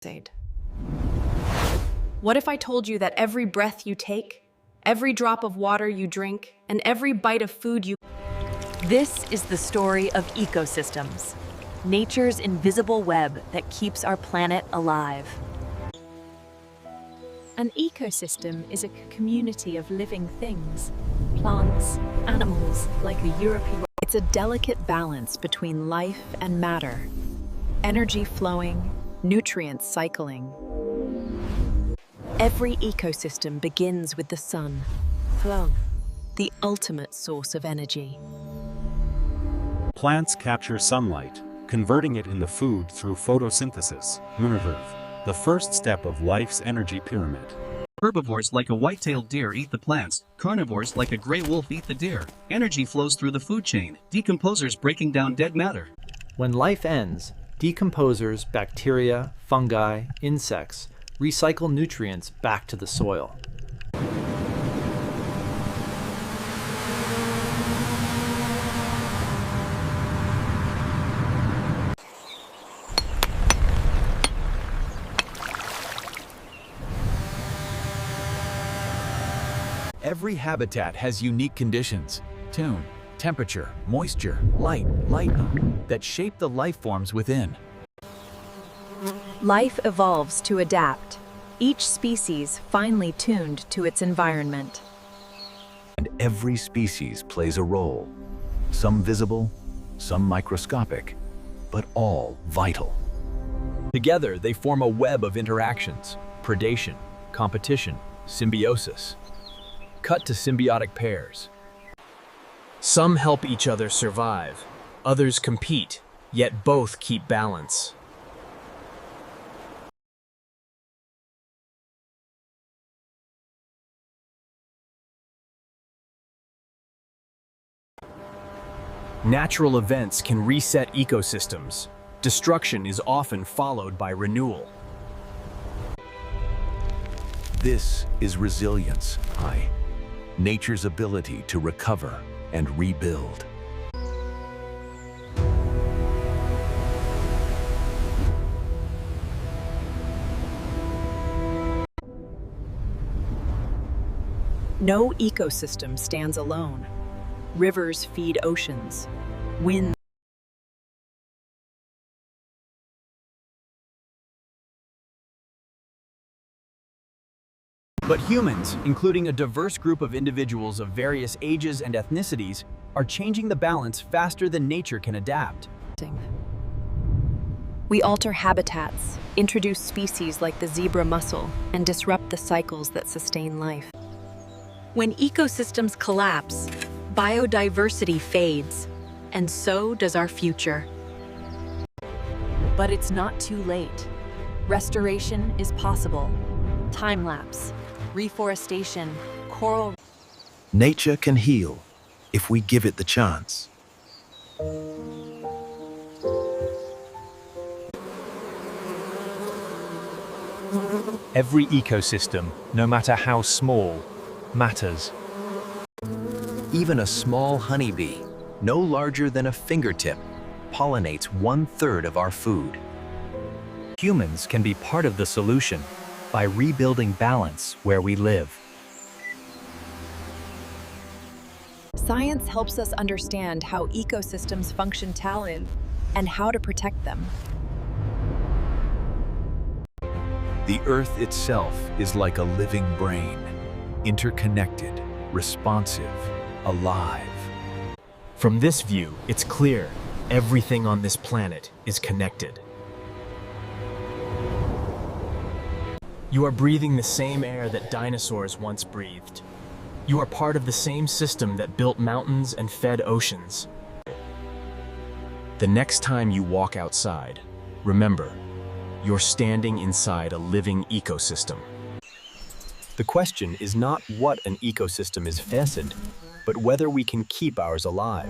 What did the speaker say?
Said. What if I told you that every breath you take, every drop of water you drink, and every bite of food you... This is the story of ecosystems, nature's invisible web that keeps our planet alive. An ecosystem is a community of living things, plants, animals, like the European. It's a delicate balance between life and matter, energy flowing, nutrients cycling. Every ecosystem begins with the sun, the ultimate source of energy. Plants capture sunlight, converting it into food through photosynthesis, the first step of life's energy pyramid. Herbivores like a white-tailed deer eat the plants, carnivores like a gray wolf eat the deer. Energy flows through the food chain, decomposers breaking down dead matter. When life ends, decomposers, bacteria, fungi, insects recycle nutrients back to the soil. Every habitat has unique conditions, tone, temperature, moisture, light, that shape the life forms within. Life evolves to adapt, each species finely tuned to its environment. And every species plays a role, some visible, some microscopic, but all vital. Together, they form a web of interactions, predation, competition, symbiosis. Cut to symbiotic pairs. Some help each other survive, others compete, yet both keep balance. Natural events can reset ecosystems. Destruction is often followed by renewal. This is resilience, nature's ability to recover and rebuild. No ecosystem stands alone. Rivers feed oceans. Wind. But humans, including a diverse group of individuals of various ages and ethnicities, are changing the balance faster than nature can adapt. We alter habitats, introduce species like the zebra mussel, and disrupt the cycles that sustain life. When ecosystems collapse, biodiversity fades, and so does our future. But it's not too late. Restoration is possible. Time-lapse, reforestation, coral... Nature can heal if we give it the chance. Every ecosystem, no matter how small, matters. Even a small honeybee, no larger than a fingertip, pollinates 1/3 of our food. Humans can be part of the solution by rebuilding balance where we live. Science helps us understand how ecosystems function and how to protect them. The Earth itself is like a living brain, interconnected, responsive, alive. From this view, it's clear everything on this planet is connected. You are breathing the same air that dinosaurs once breathed. You are part of the same system that built mountains and fed oceans. The next time you walk outside, remember, you're standing inside a living ecosystem. The question is not what an ecosystem is facet, but whether we can keep ours alive.